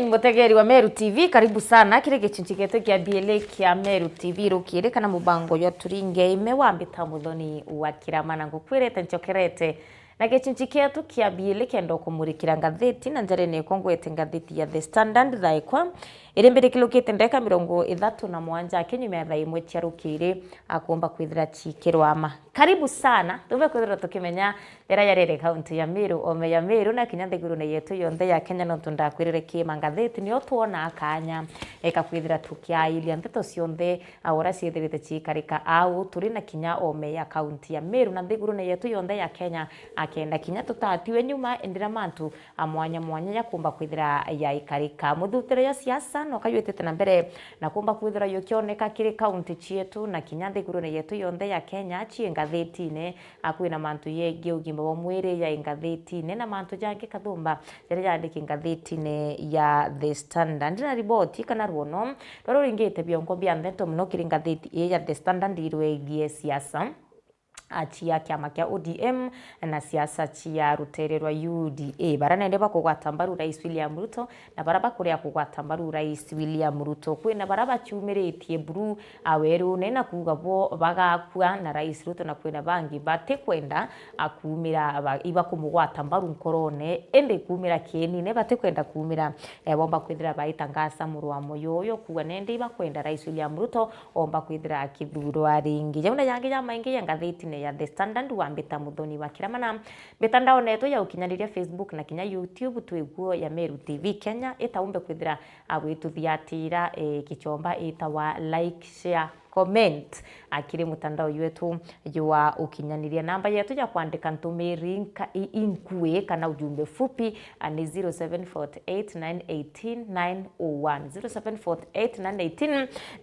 mutegeri wa Meru TV, karibu sana kile gicunci getu kia BLA kia Meru TV rukire kana mubango yo turinge ime wambita muthoni wa kiramana ngukwirete ncokerete na gicunci getu kia BLA kendo kumurikira ngatheti na njare ne kongwete ngatheti ya The Standard thaikwa iri mbere kilukite ndeka 37 kinyume thaa imwe cia rukire akomba kwithira cikirwama. Karibu sana tuve kwithira tukimenya era yarere kaunti ya Meru ome ya Meru na kinya thigurune yetu yonthe ya Kenya no tundakwirire kima ngatheti ni otwona akanya eka kwithira tukiailia nteto cionthe ahora ciithirite cikarika au turi na kinya ome ya kaunti ya Meru na thigurune yetu yonthe ya Kenya akenda kinya tutatiwe nyuma endira mantu mwanya ya kumba kwithira ya ikarika muthutere ya siasa no kaywetete na mbere na kumba kwithira yo kioneka kiri kaunti cietu na kinya thigurune yetu yonthe ya Kenya ci ngatheti-ine akwina mantu yegi ugima wa mwiri ya ngatheti-ine na mantu jangi kathumba yari yandiki ngatheti-ine ya The Standard na riboti kana ruono roro ringite biongo bia nthento muno kiri ngatheti ya The Standard irwegie siasa achia kiama kia ODM na siasa chia rutere rwa UDA baranende bakugwata mbaru Rais William Ruto na baraba kuria kugwata mbaru Rais William Ruto kwina baraba ciumiritie buru aweru nena kugabo bagakua na Rais Ruto na kwina bangi bate kwenda akumira iba kumugwata mbaru nkorone ende kumira kieni ne bate kwenda kumira bomba kwithira baitangasa murwa moyo kuwa nende iba kwenda Rais William Ruto omba kwithira kithurwa ringi jamuna yangi ya maingi ya ngatheti ya The Standard wambita muthoni wa kiramana mitandao neto ya ukinyaniria Facebook na kinya YouTube twiguo ya Meru TV Kenya itaumbe kwithira agwituthiatira kichomba itawa like share comment akiri mutandao wetu jua ukinyaniria namba yetu ya kuandika ntumiri inkue kana ujumbe fupi ni 0748918901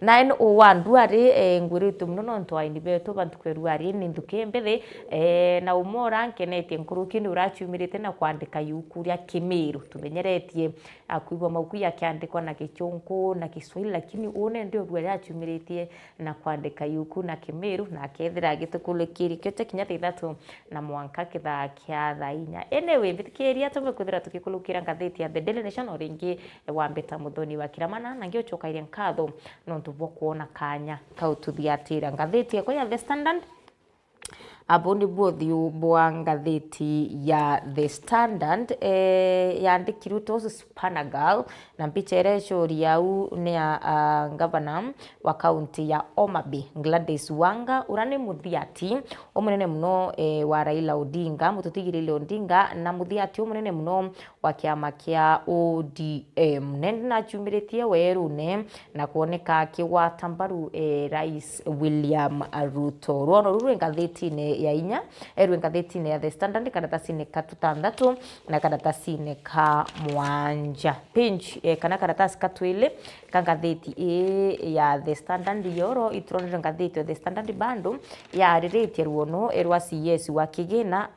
0748918901 duari nguritu muno ntwaini betu bantu kweruari ni ndukembele na umora nkenetie nkurukini urachumirite na kuandika yukuria Kimiru tumenyeretie akuibwa mauku ya kiandikwa na Kichungu na Kiswahili lakini one ndio ruari achumiritie na kuandika yuku na Kimiru na kethira gitukulekiri kyote kinya 3 na mwanka kitha kia thainya anyway mbitikiria tumekwithira tukikulukira ngatheti ya The Daily Nation oringi wambita muthoni wa kiramana na ngio chokaire nkatho no tuvo kuona kanya kaututhiatira ngatheti ya The Standard aboni bothiu bwa ngatheti ya The Standard yandikiru tosu Spanagal na mpicha shoriau ni ya governor wa kaunti ya Homabay Gladys Wanga urani muthiati omunene muno wa Raila Odinga mututigirire Odinga na muthiati omunene muno wa kiama kia ODM nende na chumiritie werune na kuoneka kiwata mbaru Rais William Ruto ruono ruru ngatheti ya inya erwe ngatheti ya The Standard karatasi ka 6 na karatasi ka 7 page kana karatasi ka 2 kangatheti ya The Standard yoro itronere ngatheti ya The Standard bando ya rirete ruono erwa CS wa kigina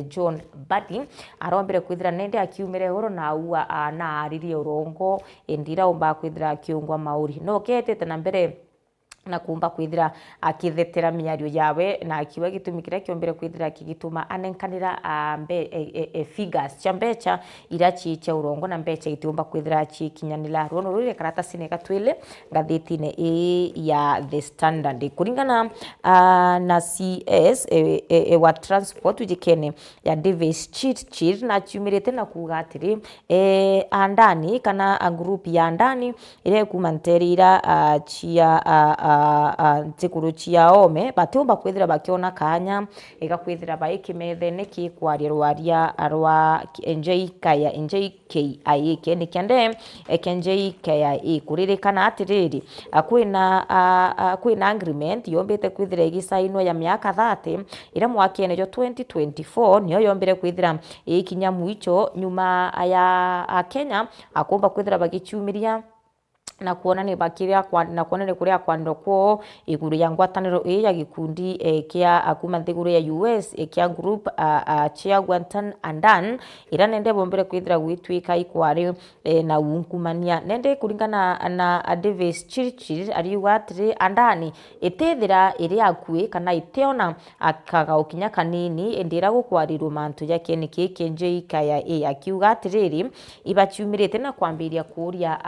John Badi arombere kwithira nende akiumire horo na uwa na aririe urongo endira umba kwithira kiungwa mauri no ketete na mbere na kumba kwithira akithetera minyario yawe na akiwa gitumikira kiombere kwithira kigituma anenkanira figures cha mbecha ira chicha urongo na mbecha itumba kwithira chikinyanira ruono rure karatasi ne katwile ngatheti-ine ya The Standard kuringana na CS wa transport ujikene ya Davis Chirchir na chumirete na kugatiri andani kana group ya andani ile kumanterira chia ntikuru cia ome batumba kwithira bakiona kanya igakwithira baikimethe neki kwaria rwaria rwa NJKIA kene kende NJKIA kuririkana atiriri kwina agreement yombete kwithira igisainwa ya miaka 30 ira mwakene jo 2024 niyo yombere kwithira ikinya muicho nyuma ya Kenya akomba kwithira bagichumiria na kuona ni bakiria na kuona ni kuria kwandro kwao iguru ya ngwataniro ya gikundi kia akuma thiguru ya US kia group chia Gwantan Andan ira nende bombere kwithira gwitwika ikwari na unkumania nende kuringana na Davis Chirchir ariuga atiri Andani itethira iri akui kana iteona akagaukinya kanini endira gukwarirwo mantu yake ni kikenje ikaya akiuga atiriri ibaciumirite na kwambiria kuria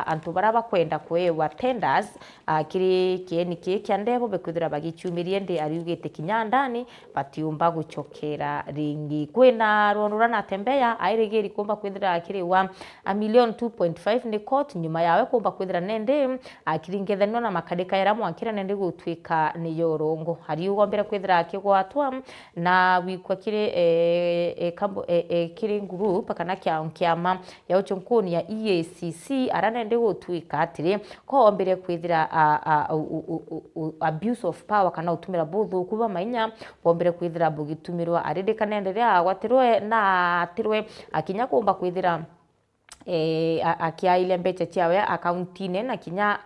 antu baraba kwenda kwewa tenders kiri kieni kia ndebo bekwithira bagicumirie ndi ariugite kinya Ndani batiumba guchokera ringi kwina ronura na tembea airigiri kumba kwithira kiri wa a million 2.5 ni court nyuma yawe kumba kwithira nende akiringethanwa na makadika era mwakira nende gutwika ni yorongo hari ugombere kwithira kigwatwa na wikwa kiri kiri group kana kiama ya uchunkuni ya EACC aranende gutwika atiri ko ombere kwithira abuse of power kana utumira buthu kuba mainya bombere kwithira bugitumirwa aridikana endelea agwatirwe na atirwe akinya kumba kwithira akia ile mbeche chiawe accountine na kinya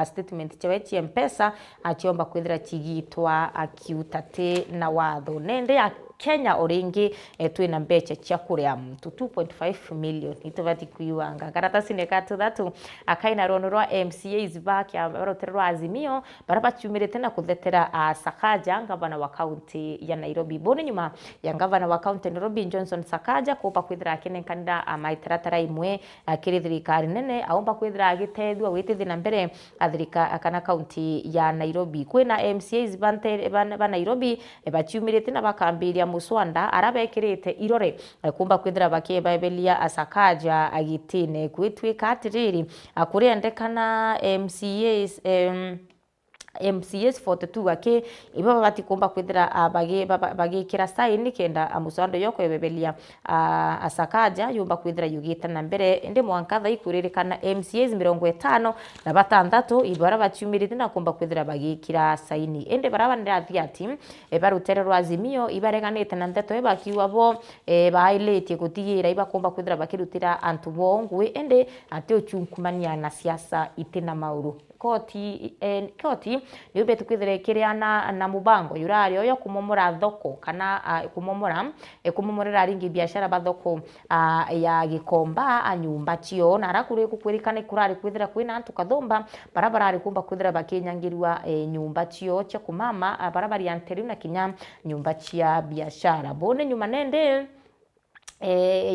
statement chiawe chi M-Pesa achiomba kwithira chigitwa akiutate na watho nende ya Kenya oringi twina mbeche cia kuria mtu 2.5 million itubati kuiwanga karatasi ne katu thatu akaina rono rwa MCAs back ya baroterwa Azimio baraba chumirite na kuthetera Sakaja ngavana wa county ya Nairobi bone nyuma ya ngavana wa county ya Nairobi Johnson Sakaja kupa kwithira kinenkanida maitaratara imwe akiri thirikari nene aomba kwithira agitethwa witithi na mbere athirika kana county ya Nairobi kwina MCAs ba Nairobi bachumirite na bakambiria muswanda arabekirite irore kumba kwithira bakibabelia Sakaja agitine kwitwika atiriri akuriendekana MCAs 42 ake ibo bati kumba kwithira bagikira sign kenda muswanda yoko yebebelia Sakaja yumba kwithira yugita na mbere ndi mwankatha ikuririkana MCAs 50 na batandatu ibara bachumirite na kumba kwithira bagikira sign ende baraba ndirathia ati barutererwa Azimio ibareganite na ndeto ebakiwa bo bailete gutigira ibakumba kwithira bakirutira antu bongwe ende ate uchunkumania na siasa itina mauru koti ni ubetu kwithire kiria na mubango yurari oyo kumomora thoko kana kumomorera ringi biashara bathoko ya Gikomba anyumba cio na arakuri kukwirikana kurari kwithira kwina antu kathomba barabara ari kumba kwithira bakinyangirwa nyumba cio cia kumama barabara ya Nteriu na kinya nyumba cia biashara bone nyuma nende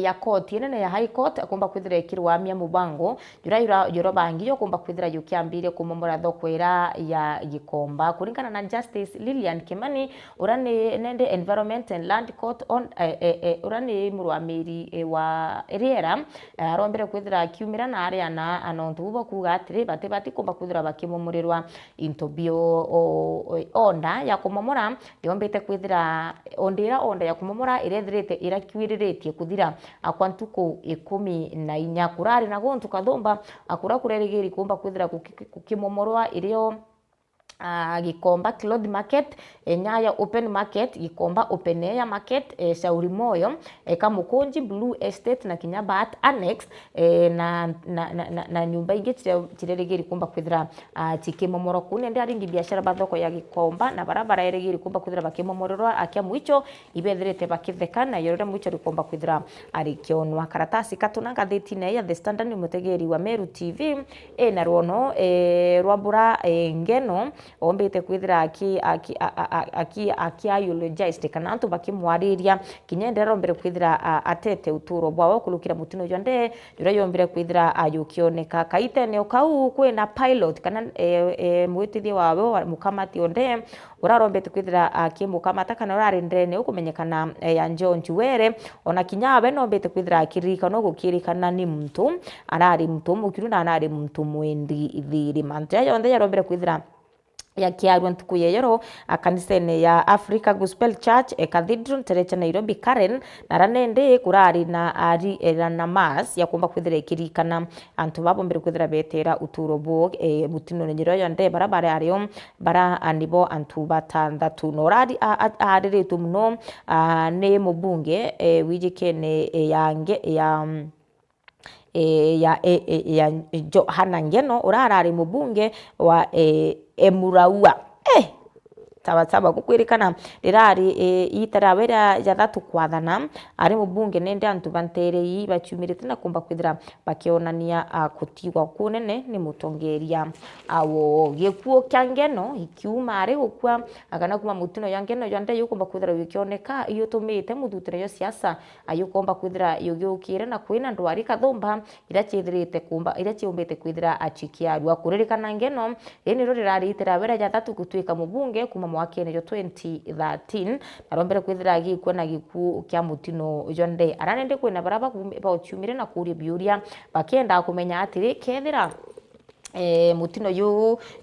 ya koti nene ya high court akumba kwithira ikirwamia mubango yura bangi yo kumba kwithira yukiambire kumomora thoko era ya Gikomba kuringana na Justice Lilian Kimani urani nende Environment and Land Court on urani murwamiri wa eriera rombere kwithira kiumira na aria na anontu bo kuga atiri bati kumba kwithira bakimomorirwa intobio onda ya kumomora yombete kwithira onda ya kumomora irethirite irakiwiriritie kuthira akwantuko 14 kurari na gontu kathomba akura kurerigiri kumba kwithira kukimomorwa irio Gikomba Cloth Market Nyaya Open Market Gikomba Open Air Market Shauri Moyo Kamukunji Blue Estate na Kinyabat Annex na nyumba ingi cirerigiri kumba kwithira cikimomoro kune ndi aringi biashara bathoko ya Gikomba na barabara erigiri kumba kwithira bakimomororwa akia mwicho ibethirite bakithekana yorore mwicho rikomba kwithira arikionwa karatasi katuna gathitine ya The Standard mutegeri wa Meru TV na ruono rwabura ngeno ombete kwithira aki eulogize kana antu bakimwariria kinyendera mbere kwithira atete uturo bwawo kulukira mutino jonde jura yombere kwithira ayukioneka kaitene okau kwina pilot kana mwitithi wawe mukamati onde urarombete kwithira akimukamata kana urarindene ukumenyekana ya John Chiwere ona kinyawe nombete kwithira akirika no gukirikana ni mtu arari mtu mukiru na arari mtu mwendi ithiri mantya yonde yarombere kwithira ya kiarwa ntuku yeyoro akanisene ya Africa Gospel Church Cathedral terecha Nairobi Karen naranende kurari na ari na mass ya kumba kwithira ikirikana antu babombere kwithira betera uturo bo mutino nyiro yonde barabara ariyo bara anibo antu batandatu norari ariretu muno ne mubunge wijikene yange ya ya Johana Ngeno urarari mubunge wa Emuraua tabataba kukwirikana rirari itarawera ya thatu kwathana ari mubunge nende antu banterei bachumirite na kumba kwithira bakionania kutigwa kunene ni mutongeria awo gikuo kya Ngeno ikiuma ari gukwa agana kuma mutino ya Ngeno yande yukumba kwithira yukioneka iyotumite muthutire yo siasa ayukomba kwithira yugiukire na kwina ndwari kathumba ira chithirite kumba ira chiumbite kwithira achikia rwa kuririkana Ngeno eni rirari itarawera ya thatu gutwika mubunge kuma mwaka-inĩ jo 2013 narombere kwithira gikuo na gikuo kya mutino jonde aranende kwina baraba bauchumire na kuria biuria bakenda kumenya atiri kethira mutino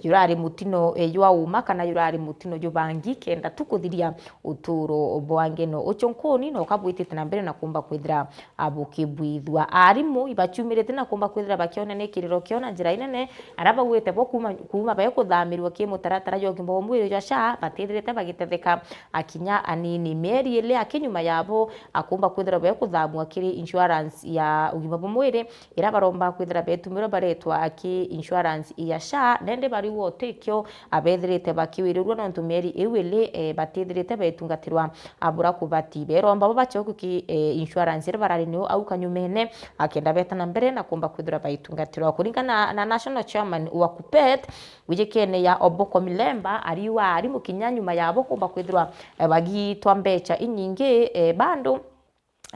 yurari mutino ywa uma kana yurari mutino bangi kenda tukuthiria uturo bwa Ngeno uchonkoni no kabwitite na mbere na kumba kwithira abukibwithwa arimu ibachumirite na kumba kwithira bakiona ne kiriro kiona njira inene araba gwite bo kuma baye kuthamirwa kimutaratara yo kimbo mwiri ya sha batithirite bagitetheka akinya anini meri ile akinyuma yabo akumba kwithira baye kuthamwa kiri insurance ya ugima bumwiri irabaromba kwithira betumiro baretwa aki insurance iya sha nende bari wotekyo abethirite bakiwirirwo no ntumeri iwile batithirite betungatirwa abura kubati beromba bo bachokuki insurance ire barari niyo au kanyumene akenda betana mbere na kumba kwithira baitungatirwa kuringana na national chairman wa Kupet wijekene ya Oboko Milemba ari mukinyanyuma yabo kumba kwithira bagitwa mbecha inyingi bando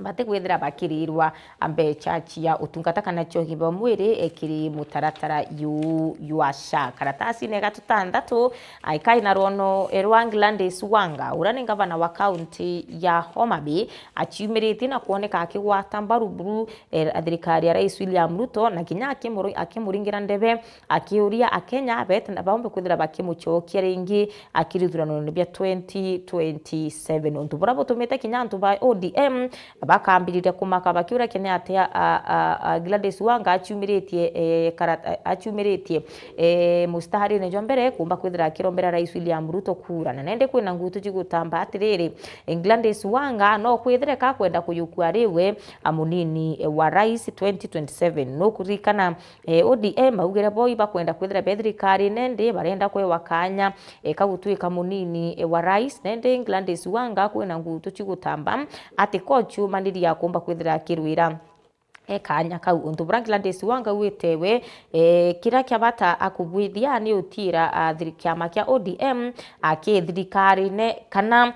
bate kwithira bakirirwa ambecha chia utungata kana cho himba mwiri ekiri mutaratara yuasha karatasi ne gatutandatu aikai na rono Gladys Wanga urani gavana wa county ya Homa Bay achimiriti na kuoneka akigwata mbaruburu thirikari ya Rais William Ruto na kinya akimuringira ndebe akiuria akenya bete na baombe kwithira bakimuchokia ringi akirithurano ne bya 2027 untu burabo tumete kinya antu ba ODM bakambirire kumaka bakiura kene atia Gladys Wanga achumiritie mustahari ne jombere kumba kwithira kirombera Rais William Ruto kura na nende kwina ngutu jigutamba atiriri Gladys Wanga no kwithire ka kwenda kuyukua riwe amunini wa Rais 2027 no kurikana ODM augire boy bakwenda kwithira bethirikari nende barenda kwe wakanya kagutwika munini wa Rais nende Gladys Wanga kwina ngutu jigutamba ati kochu mandiri ya kumba kwithira kirwira kanya kau untu Gladys Wanga witewe kira kyabata akubwithia ni utira thirikama kya ODM akithirikari ne kana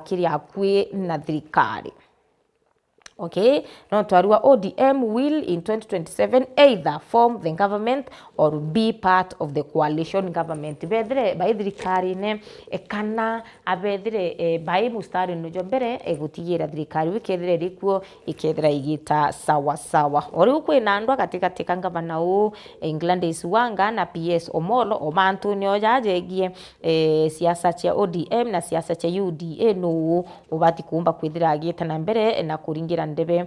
kiri akwi na thirikari. Okay, no twarua ODM will in 2027 either form the government or be part of the coalition government. Bedre by thirikari ne kana abedre by mustari no jombere egutigira thirikari wikethire rikuo ikethira igita sawa sawa. Ori ukwina ndwa katika gavana u Gladys Wanga na PS Omolo omantu ni ojajegie siasa cha ODM na siasa cha UDA no ubati kumba kwithira agita na mbere na kuringira ndebe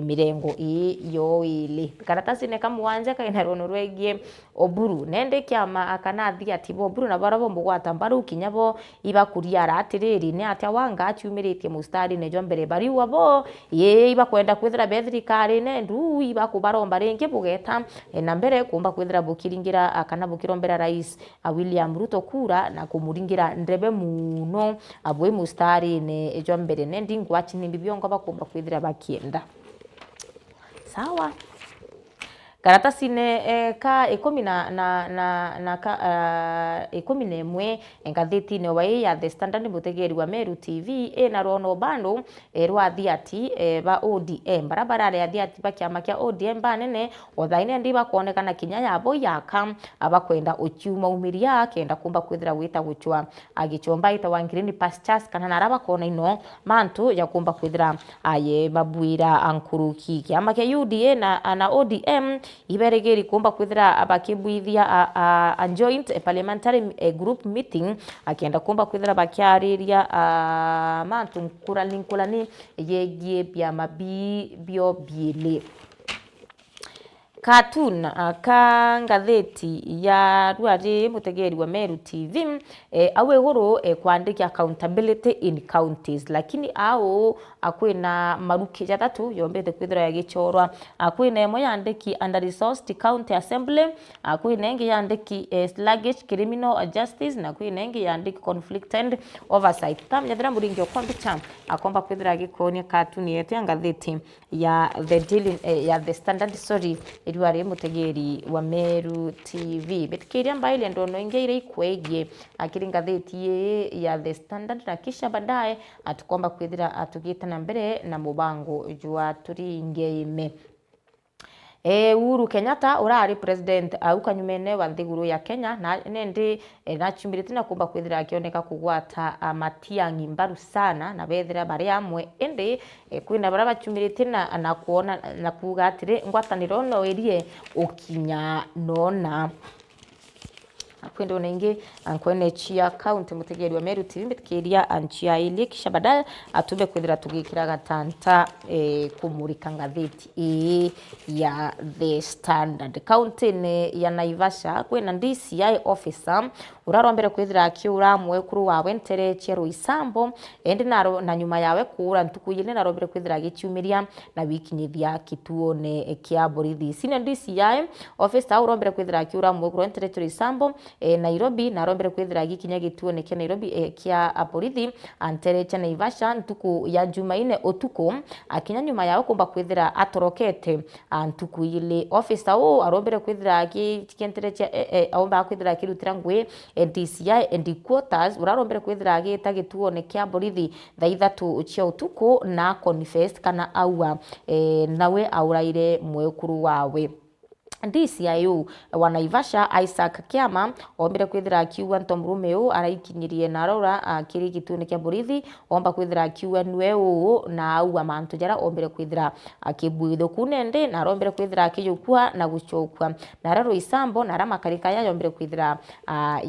mirengo iyo ile karatasi ne kamuwanja kaina rono rwegie Oburu nende kyama akanathi ati Oburu na barabo mugwata mbaru kinyabo iba kuriara atiriri ne atya Wanga achumiritie mustari ne jombere bari wabo ye iba kwenda kwithira bethirikari ne ndu iba kubaromba renge bugeta na mbere kumba kwithira bukiringira akana bukirombera Rais William Ruto kura na kumuringira ndebe muno abwe mustari ne jombere ne ndingwachi ndibyo bakumba kwithira bakienda sawa karatasi ne ka 11 engatheti ne wai ya The Standard mutegeri wa Meru TV na rono bando rwa thiati ba ODM barabara ya thiati bakiama kya ODM banene othaine ndiba kuonekana kinya yabo yaka abakwenda uchiuma umiria kenda kumba kwithira wita guchwa agichomba ita wangirini pastures kana naraba kona ino mantu ya kumba kwithira aye babwira ankuruki kiama kya UDA na ODM iberegeri kumba kwithira abakibwithia a joint parliamentary group meeting akienda kumba kwithira bakiariria mantu nkulani yegie bya mabio biele Cartoon ka ngatheti ya Rwari mutegeri wa Meru TV awe goro kwandika accountability in counties, lakini ao akwina maruki jathatu yombete kwithira yagichorwa. Akwina emo yandiki under resourced county assembly, akwina engi yandiki sluggish criminal justice, na kwina engi yandiki conflicted oversight. Tamyathira muringi okwambita akomba kwithira gikonia cartoon yete ngatheti ya The Standard, sorry, Rwari mutegeri wa Meru TV. Betikiria mbaile ndono ingeire ikwegie akiri ngatheti ya The Standard, na kisha baadaye atukomba kwithira atugita na mbere na mubango jwa turingeime. Uhuru Kenyatta urari president ukanyumene wa nthiguru ya Kenya na nende nachumirite na kumba kwithira akioneka kugwata Matiang'i mbaru sana na bethira bari amwe ende kwina bara bachumirite na kuona na kuga atire ngwataniro no erie ukinya nona akwenda onenge ankwene chia county mutegeri wa Meru TV metikiria anchia ili kisha baadaye atube kwithira tugikira gatanta kumurika ngatheti ya The Standard. County ya Naivasha kwina DCI officer urarombere kwithira akiura amwe kuru wawe ntereche Ruisambo endi na nyuma yawe kura ntukuyine narombere kwithira gichumiria na wikinyithia kituone kia borithi. Senior DCI officer urombere kwithira akiura amwe kuru ntereche Ruisambo Nairobi narombere kwithira gikinya gituone kia Nairobi kia borithi antereche Naivasha ntuku ya Jumaine utuku akinya nyuma yawe kumba kwithira atorokete ntuku ile. Officer arombere kwithira agikentereche aomba kwithira akirutira ngwe DCI and quarters urarombere kwithira agita gituone kia borithi thaa 3 cia utuku na confess kana aua nawe auraire mwekuru wawe. DCIO wa Naivasha Isaac Kiama ombere kwithira akiwa ntomrume araikinyirie na arora akiri gitune kia borithi omba kwithira akiwa nwe na aua mantu jara ombere kwithira akibwitho kunende na rombere kwithira akiyukua na guchokwa na raro Isambo na ramakarika ya ombere kwithira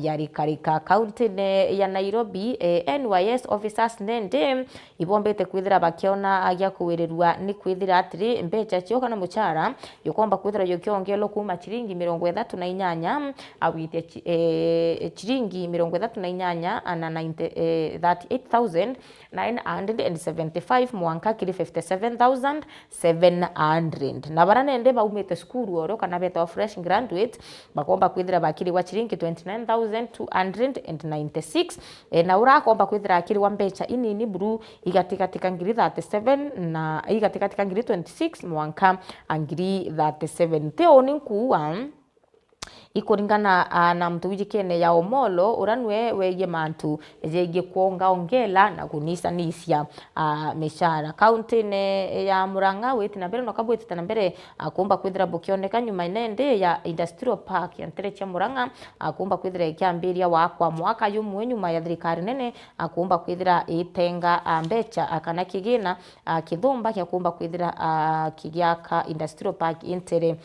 yarikarika. County ya Nairobi NYS officers nende ibombete kwithira bakiona agia kuwirerwa ni kwithira atiri mbecha cioka na muchara yokomba kwithira yokiongelo kuma chiringi 38 awite chiringi 38 na 38,975 mwanka kiri 57,700 na baranende baumete skuru oro kana beta fresh graduate bakomba kwithira bakiri wa chiringi 29,296 na urakomba kwithira akiri wa mbecha inini buru igatika ngiri 37 na igatika ngiri 26 mwanka ngiri 37 teoni kuwa ikuringana na mtuwiji kene ya Omolo uranwe weye mantu jege kuonga ongela na kunisa nisya meshara. County ya Murang'a weti na mbere nokabweti tana mbere kumba kwithira bukioneka nyuma inende ya Industrial Park ya ntereche Murang'a kumba kwithira ikiambiria wakwa mwaka yumwe nyuma ya thirikari nene kumba kwithira itenga mbecha akana kigina kithumba kya kumba kwithira kigiaka Industrial Park intere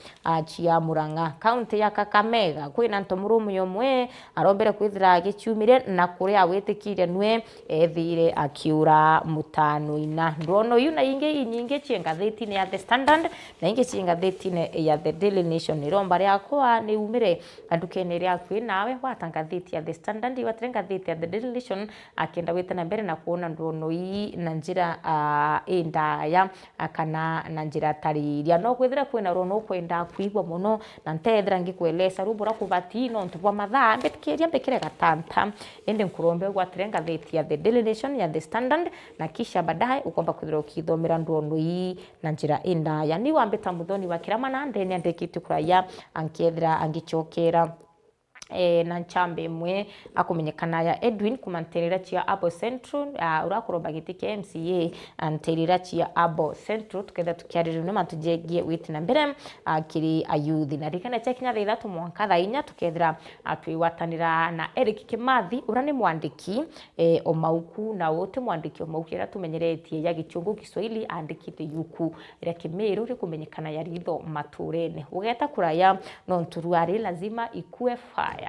chia Murang'a. County ya Kakamega kwina ntomurumu yomwe arombere kwithira gichumire na kuria witikire nwe ethire akiura mutano ina ndono yuna inge nyinge chiengatheti ne ya The Standard na inge chiengatheti ne ya The Daily Nation iromba riakwa ni umire andukene riakwi nawe watangatheti ya The Standard watrengatheti ya The Daily Nation akenda wetana mbere na kuona ndono yi na njira indaya kana na njira tariria no kwithira kwina rono kwenda kuigwa muno na ntethira ngikuelesa rubura kubatino ntubwa mathaa mbetikiria mbekire gatanta ende nkurombe gwatrenga theti ya The Daily Nation ya The Standard na kisha baadaye ukomba kwithira ukithomera ndono yi na njira indaya ni wambeta muthoni wa kiramana ndene andekite kuraya ankethira angichokera na nchambe mwe akumenyekana ya Edwin kumanterera chia Abo Central urakuroba gitike MCA anterera chia Abo Central tukenda tukiarira no matujegie witi na mbere kiri ayuthi na rikana chekinya thaa 3 mwanka thaa 4 tukethira atwiwatanira na Eric Kimathi urani mwandiki omauku na wote mwandiki omauku era tumenyeretie ya gichungu Kiswahili andikite yuku ira Kimiru ri kumenyekana ya ritho maturene ugeta kuraya no nturuari lazima ikue fire.